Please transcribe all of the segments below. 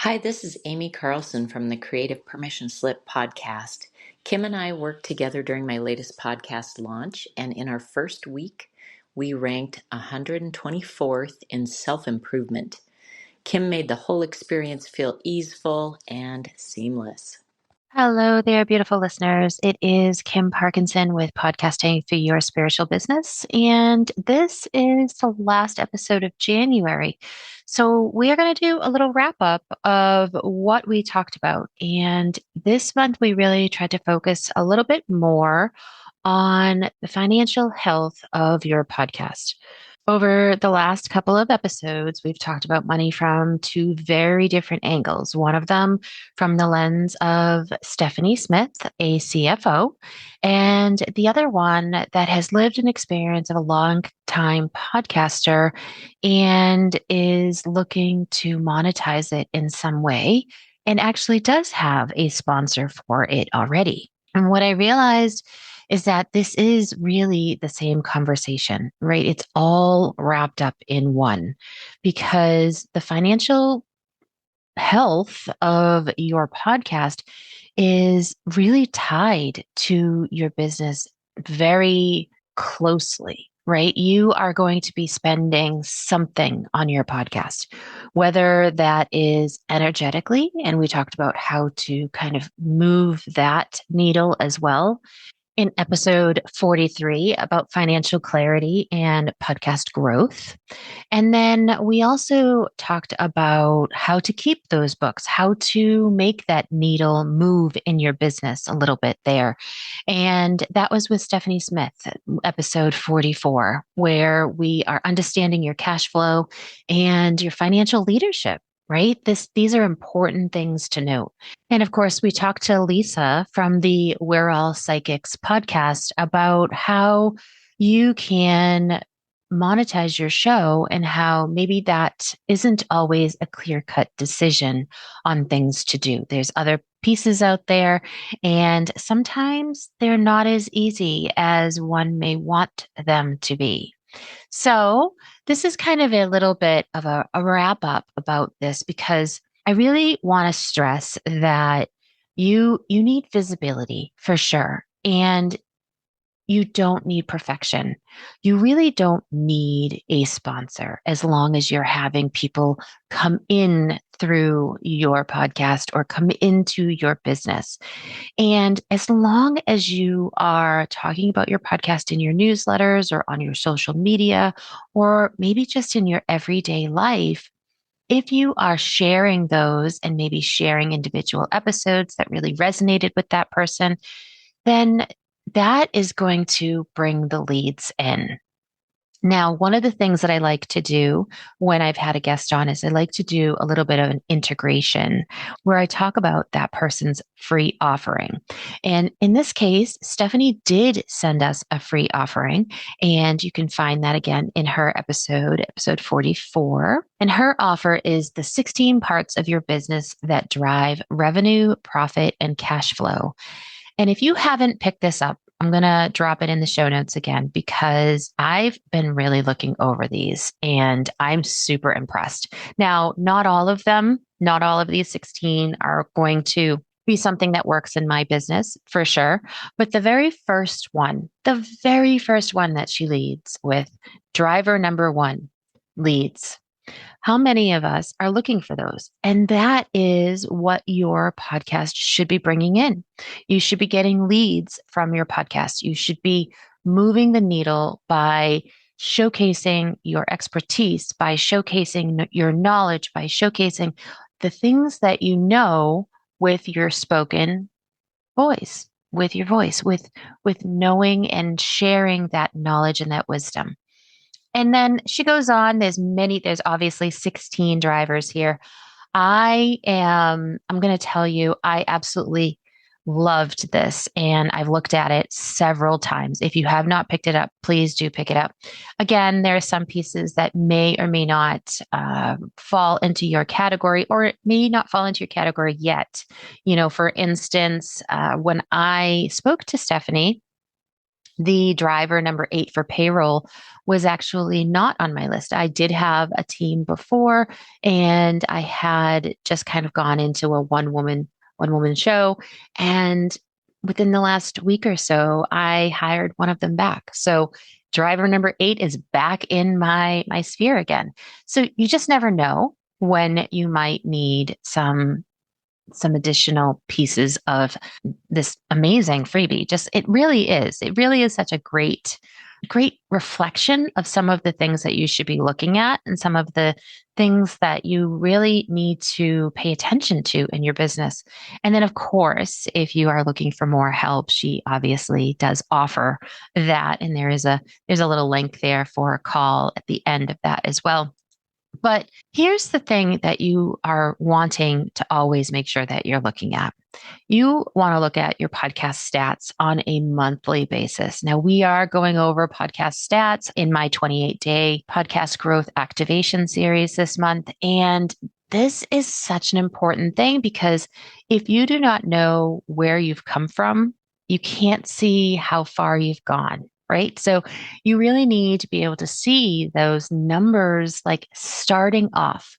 Hi, this is Amy Carlson from the Creative Permission Slip podcast. Kim and I worked together during my latest podcast launch, and in our first week, we ranked 124th in self improvement. Kim made the whole experience feel easeful and seamless. Hello there, beautiful listeners. It is Kim Parkinson with Podcasting for Your Spiritual Business. And this is the last episode of January. So we are going to do a little wrap up of what we talked about. And this month, we really tried to focus a little bit more on the financial health of your podcast. Over the last couple of episodes, we've talked about money from two very different angles. One of them from the lens of Stephanie Smith, a CFO, and the other one that has lived an experience of a long time podcaster and is looking to monetize it in some way and actually does have a sponsor for it already. And what I realized is that this is really the same conversation, right? It's all wrapped up in one because the financial health of your podcast is really tied to your business very closely. Right? You are going to be spending something on your podcast, whether that is energetically, and we talked about how to kind of move that needle as well in episode 43 about financial clarity and podcast growth. And then we also talked about how to keep those books, how to make that needle move in your business a little bit there. And that was with Stephanie Smith, episode 44, where we are understanding your cash flow and your financial leadership. Right? These are important things to note. And of course, we talked to Lisa from the We're All Psychics podcast about how you can monetize your show and how maybe that isn't always a clear cut decision on things to do. There's other pieces out there, and sometimes they're not as easy as one may want them to be. So, this is kind of a little bit of a wrap up about this because I really want to stress that you need visibility for sure. And you don't need perfection. You really don't need a sponsor as long as you're having people come in through your podcast or come into your business. And as long as you are talking about your podcast in your newsletters or on your social media, or maybe just in your everyday life, if you are sharing those and maybe sharing individual episodes that really resonated with that person, then that is going to bring the leads in. Now, one of the things that I like to do when I've had a guest on is I like to do a little bit of an integration where I talk about that person's free offering. And in this case, Stephanie did send us a free offering, and you can find that again in her episode 44. And her offer is the 16 parts of your business that drive revenue, profit, and cash flow. And if you haven't picked this up, I'm going to drop it in the show notes again because I've been really looking over these and I'm super impressed. Now, not all of them, not all of these 16 are going to be something that works in my business for sure. But the very first one that she leads with, driver number one, leads. How many of us are looking for those? And that is what your podcast should be bringing in. You should be getting leads from your podcast. You should be moving the needle by showcasing your expertise, by showcasing your knowledge, by showcasing the things that you know with your spoken voice, with your voice, with knowing and sharing that knowledge and that wisdom. And then she goes on, there's obviously 16 drivers here. I'm going to tell you, I absolutely loved this and I've looked at it several times. If you have not picked it up, please do pick it up. Again, there are some pieces that may or may not fall into your category or may not fall into your category yet. You know, for instance, when I spoke to Stephanie, The driver number 8 for payroll was actually not on my list. I did have a team before, and I had just kind of gone into a one woman show. And within the last week or so, I hired one of them back. So driver number 8 is back in my sphere again. So you just never know when you might need some additional pieces of this amazing freebie. Just it really is. It really is such a great reflection of some of the things that you should be looking at and some of the things that you really need to pay attention to in your business. And then of course, if you are looking for more help, she obviously does offer that, and there's a little link there for a call at the end of that as well. But here's the thing that you are wanting to always make sure that you're looking at. You want to look at your podcast stats on a monthly basis. Now, we are going over podcast stats in my 28-day podcast growth activation series this month. And this is such an important thing because if you do not know where you've come from, you can't see how far you've gone. Right. So you really need to be able to see those numbers like starting off.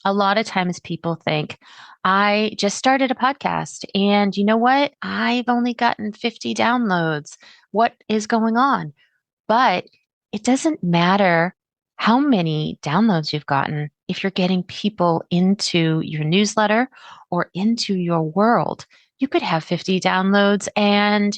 A lot of times people think, I just started a podcast and you know what? I've only gotten 50 downloads. What is going on? But it doesn't matter how many downloads you've gotten if you're getting people into your newsletter or into your world. You could have 50 downloads and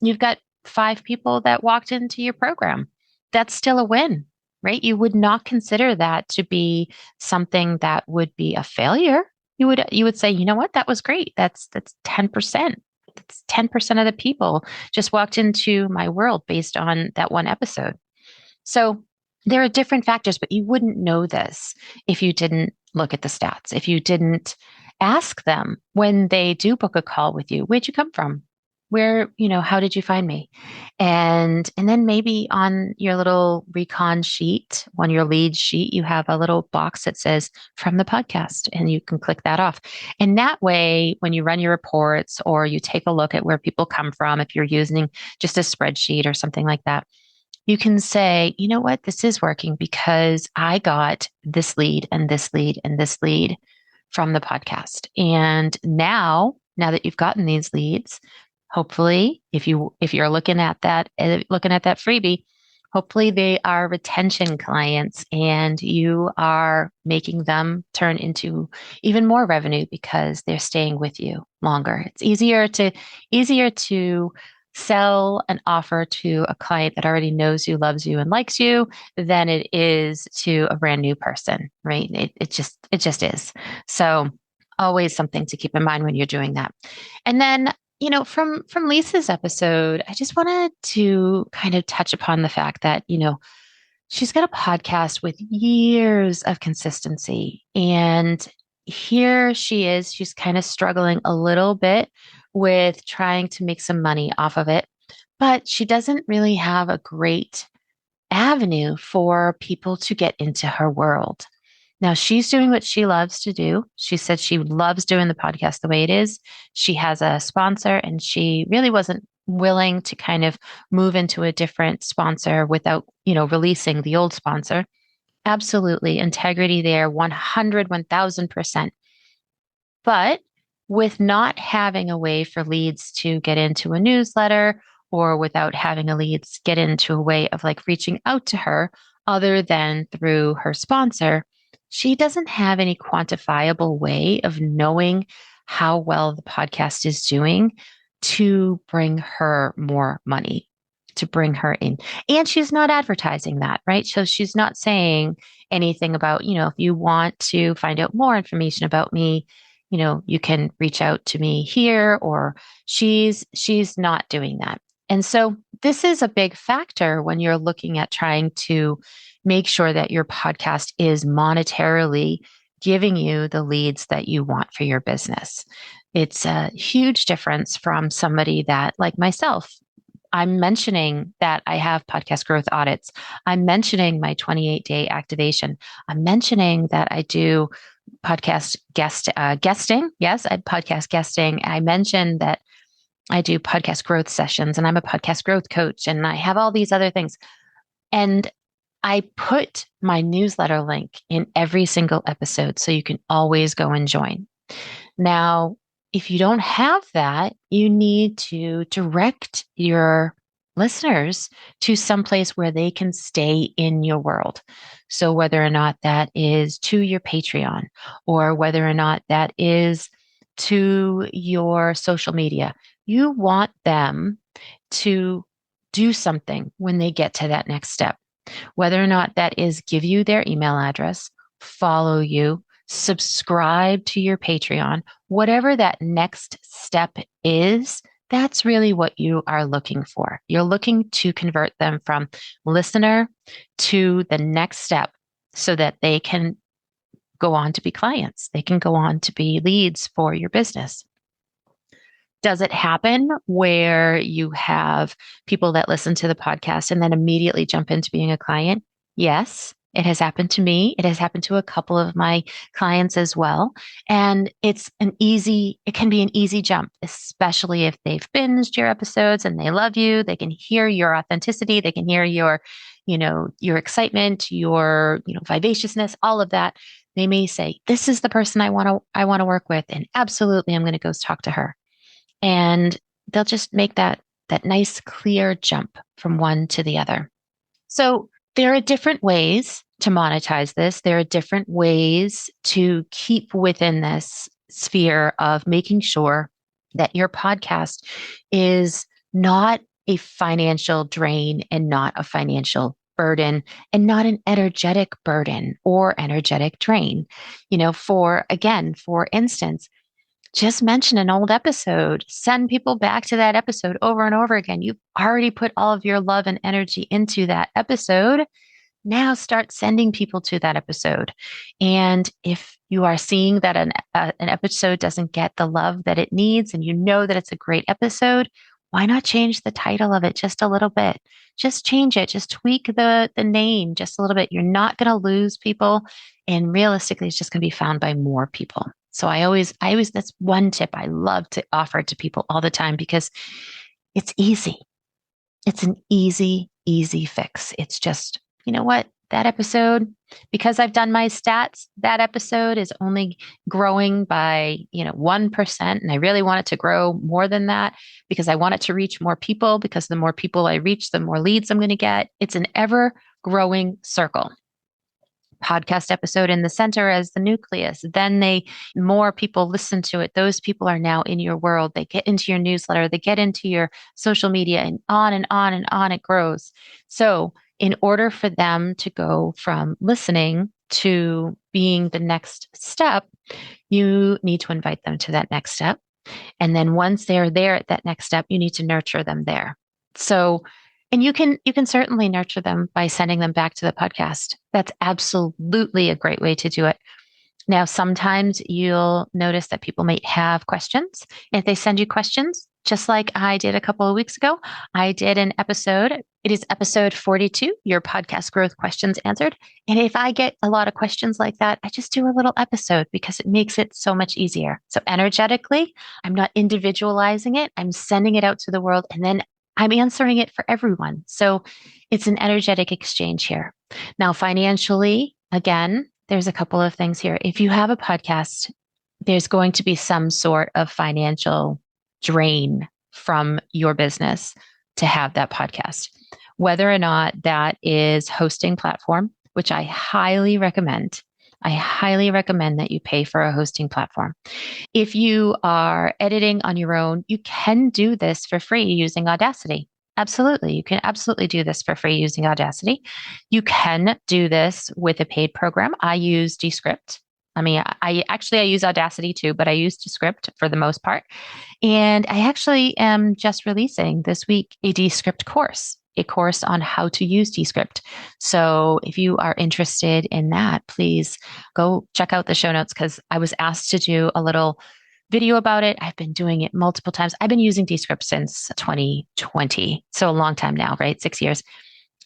you've got 5 people that walked into your program. That's still a win, right? You would not consider that to be something that would be a failure. You would say, you know what, that was great. That's 10%. That's 10% of the people just walked into my world based on that one episode. So there are different factors, but you wouldn't know this if you didn't look at the stats, if you didn't ask them when they do book a call with you, where'd you come from? How did you find me? And then maybe on your little recon sheet, on your lead sheet, you have a little box that says from the podcast, and you can click that off. And that way, when you run your reports or you take a look at where people come from, if you're using just a spreadsheet or something like that, you can say, you know what, this is working because I got this lead and this lead and this lead from the podcast. And now that you've gotten these leads, hopefully, if you're looking at that freebie, hopefully they are retention clients and you are making them turn into even more revenue because they're staying with you longer. It's easier to sell an offer to a client that already knows you, loves you, and likes you than it is to a brand new person, right? It just is. So always something to keep in mind when you're doing that. And then from Lisa's episode, I just wanted to kind of touch upon the fact that, she's got a podcast with years of consistency. And here she is, she's kind of struggling a little bit with trying to make some money off of it, but she doesn't really have a great avenue for people to get into her world. Now she's doing what she loves to do. She said she loves doing the podcast the way it is. She has a sponsor and she really wasn't willing to kind of move into a different sponsor without, releasing the old sponsor. Absolutely. Integrity there, 1000%. But with not having a way for leads to get into a newsletter or without having a leads get into a way of like reaching out to her other than through her sponsor, she doesn't have any quantifiable way of knowing how well the podcast is doing to bring her more money, to bring her in. And she's not advertising that, right? So she's not saying anything about, if you want to find out more information about me, you can reach out to me here, or she's not doing that. And so this is a big factor when you're looking at trying to make sure that your podcast is monetarily giving you the leads that you want for your business. It's a huge difference from somebody that, like myself, I'm mentioning that I have podcast growth audits. I'm mentioning my 28-day activation. I'm mentioning that I do podcast guesting. Yes, I podcast guesting. I mentioned that I do podcast growth sessions, and I'm a podcast growth coach, and I have all these other things. And I put my newsletter link in every single episode so you can always go and join. Now, if you don't have that, you need to direct your listeners to someplace where they can stay in your world. So, whether or not that is to your Patreon, or whether or not that is to your social media, you want them to do something when they get to that next step. Whether or not that is give you their email address, follow you, subscribe to your Patreon, whatever that next step is, that's really what you are looking for. You're looking to convert them from listener to the next step so that they can go on to be clients. They can go on to be leads for your business. Does it happen where you have people that listen to the podcast and then immediately jump into being a client? Yes, it has happened to me. It has happened to a couple of my clients as well. And it can be an easy jump, especially if they've binged your episodes and they love you. They can hear your authenticity. They can hear your excitement, your, vivaciousness, all of that. They may say, this is the person I want to work with. And absolutely, I'm going to go talk to her. And they'll just make that nice, clear jump from one to the other. So there are different ways to monetize this. There are different ways to keep within this sphere of making sure that your podcast is not a financial drain and not a financial burden and not an energetic burden or energetic drain. For instance, just mention an old episode, send people back to that episode over and over again. You've already put all of your love and energy into that episode. Now start sending people to that episode. And if you are seeing that an episode doesn't get the love that it needs, and you know that it's a great episode, why not change the title of it just a little bit? Just change it, just tweak the name just a little bit. You're not going to lose people. And realistically, it's just going to be found by more people. So I always, that's one tip I love to offer to people all the time because it's easy. It's an easy fix. It's just, you know what? That episode, because I've done my stats, that episode is only growing by, 1%. And I really want it to grow more than that because I want it to reach more people, because the more people I reach, the more leads I'm going to get. It's an ever growing circle. Podcast episode in the center as the nucleus. Then more people listen to it. Those people are now in your world. They get into your newsletter, they get into your social media, and on and on and on it grows. So in order for them to go from listening to being the next step, you need to invite them to that next step. And then once they're there at that next step, you need to nurture them there. So, and you can certainly nurture them by sending them back to the podcast. That's absolutely a great way to do it. Now, sometimes you'll notice that people might have questions. And if they send you questions, just like I did a couple of weeks ago, I did an episode. It is episode 42, your podcast growth questions answered. And if I get a lot of questions like that, I just do a little episode because it makes it so much easier. So energetically, I'm not individualizing it. I'm sending it out to the world, and then I'm answering it for everyone. So it's an energetic exchange here. Now, financially, again, there's a couple of things here. If you have a podcast, there's going to be some sort of financial drain from your business to have that podcast, whether or not that is hosting platform, which I highly recommend. I highly recommend that you pay for a hosting platform. If you are editing on your own, you can do this for free using Audacity. Absolutely. You can absolutely do this for free using Audacity. You can do this with a paid program. I use Descript. I use Audacity too, but I use Descript for the most part. And I actually am just releasing this week a Descript course, a course on how to use Descript. So if you are interested in that, please go check out the show notes, because I was asked to do a little video about it. I've been doing it multiple times. I've been using Descript since 2020. So a long time now, right? 6 years.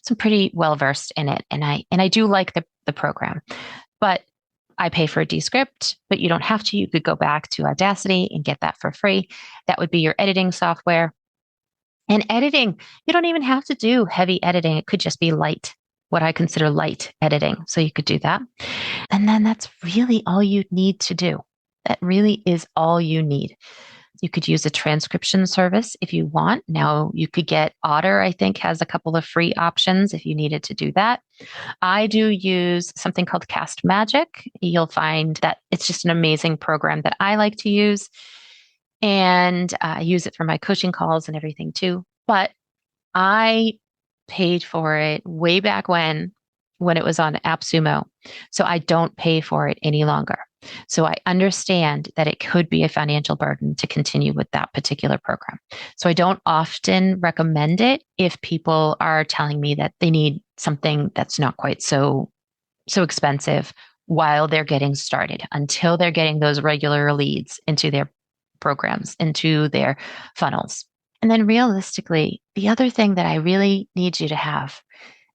So I'm pretty well versed in it. And I do like the program. But I pay for a Descript, but you don't have to. You could go back to Audacity and get that for free. That would be your editing software. And editing, you don't even have to do heavy editing. It could just be light, what I consider light editing. So you could do that. And then that's really all you need to do. That really is all you need. You could use a transcription service if you want. Now you could get Otter, I think, has a couple of free options if you needed to do that. I do use something called Cast Magic. You'll find that it's just an amazing program that I like to use. And I use it for my coaching calls and everything too. But I paid for it way back when it was on AppSumo. So I don't pay for it any longer. So I understand that it could be a financial burden to continue with that particular program. So I don't often recommend it if people are telling me that they need something that's not quite so expensive while they're getting started, until they're getting those regular leads into their programs, into their funnels. And then realistically, the other thing that I really need you to have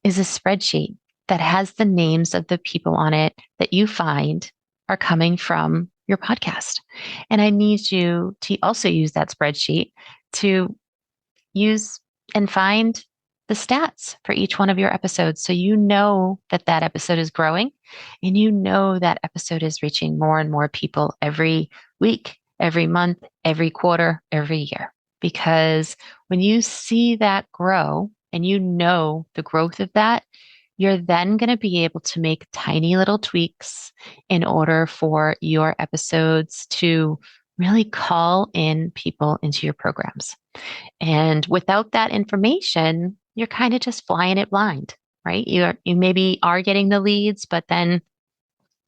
is a spreadsheet that has the names of the people on it that you find are coming from your podcast. And I need you to also use that spreadsheet to use and find the stats for each one of your episodes. So you know that that episode is growing, and you know that episode is reaching more and more people every week, every month, every quarter, every year. Because when you see that grow and you know the growth of that, you're then going to be able to make tiny little tweaks in order for your episodes to really call in people into your programs. And without that information, you're kind of just flying it blind, right? You maybe are getting the leads, but then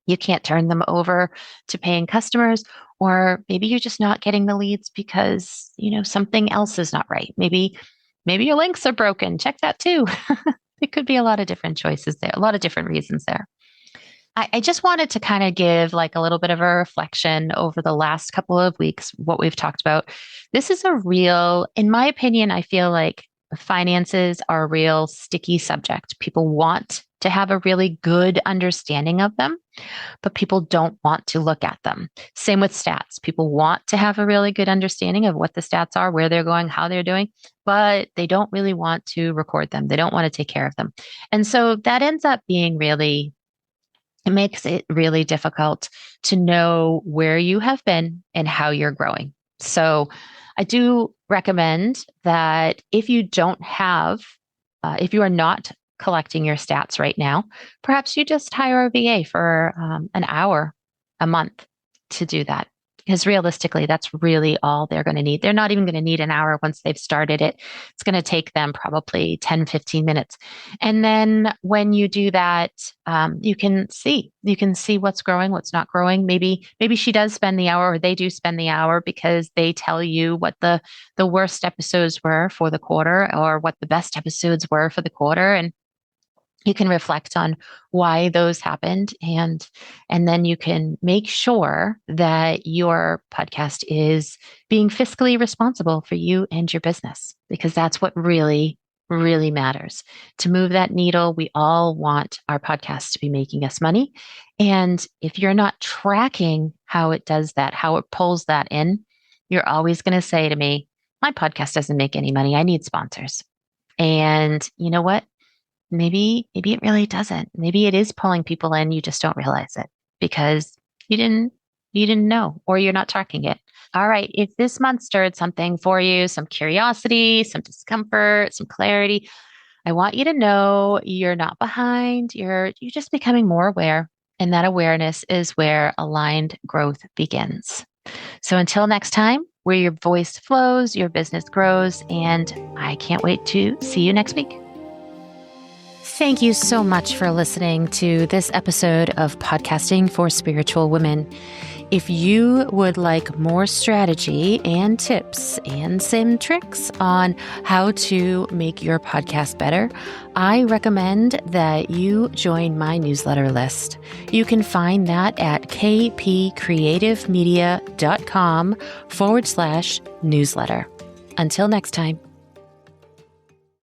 you can't turn them over to paying customers, or maybe you're just not getting the leads because, something else is not right. Maybe your links are broken. Check that too. It could be a lot of different choices there, a lot of different reasons there. I just wanted to kind of give like a little bit of a reflection over the last couple of weeks, what we've talked about. This is a real, in my opinion, I feel like finances are a real sticky subject. People want to have a really good understanding of them, but people don't want to look at them. Same with stats. People want to have a really good understanding of what the stats are, where they're going, how they're doing, but they don't really want to record them. They don't want to take care of them. And so that ends up being really, it makes it really difficult to know where you have been and how you're growing. So I do recommend that if you don't have, if you are not collecting your stats right now, perhaps you just hire a VA for an hour a month to do that. Because realistically, that's really all they're going to need. They're not even going to need an hour once they've started it. It's going to take them probably 10, 15 minutes. And then when you do that, you can see what's growing, what's not growing. Maybe she does spend the hour, or they do spend the hour, because they tell you what the worst episodes were for the quarter, or what the best episodes were for the quarter. And you can reflect on why those happened, and then you can make sure that your podcast is being fiscally responsible for you and your business, because that's what really, really matters. To move that needle, we all want our podcast to be making us money. And if you're not tracking how it does that, how it pulls that in, you're always going to say to me, my podcast doesn't make any money. I need sponsors. And you know what? Maybe it really doesn't. Maybe it is pulling people in. You just don't realize it because you didn't know, or you're not tracking it. All right. If this month stirred something for you, some curiosity, some discomfort, some clarity, I want you to know you're not behind. You're just becoming more aware. And that awareness is where aligned growth begins. So until next time, where your voice flows, your business grows, and I can't wait to see you next week. Thank you so much for listening to this episode of Podcasting for Spiritual Women. If you would like more strategy and tips and some tricks on how to make your podcast better, I recommend that you join my newsletter list. You can find that at kpcreativemedia.com/newsletter. Until next time.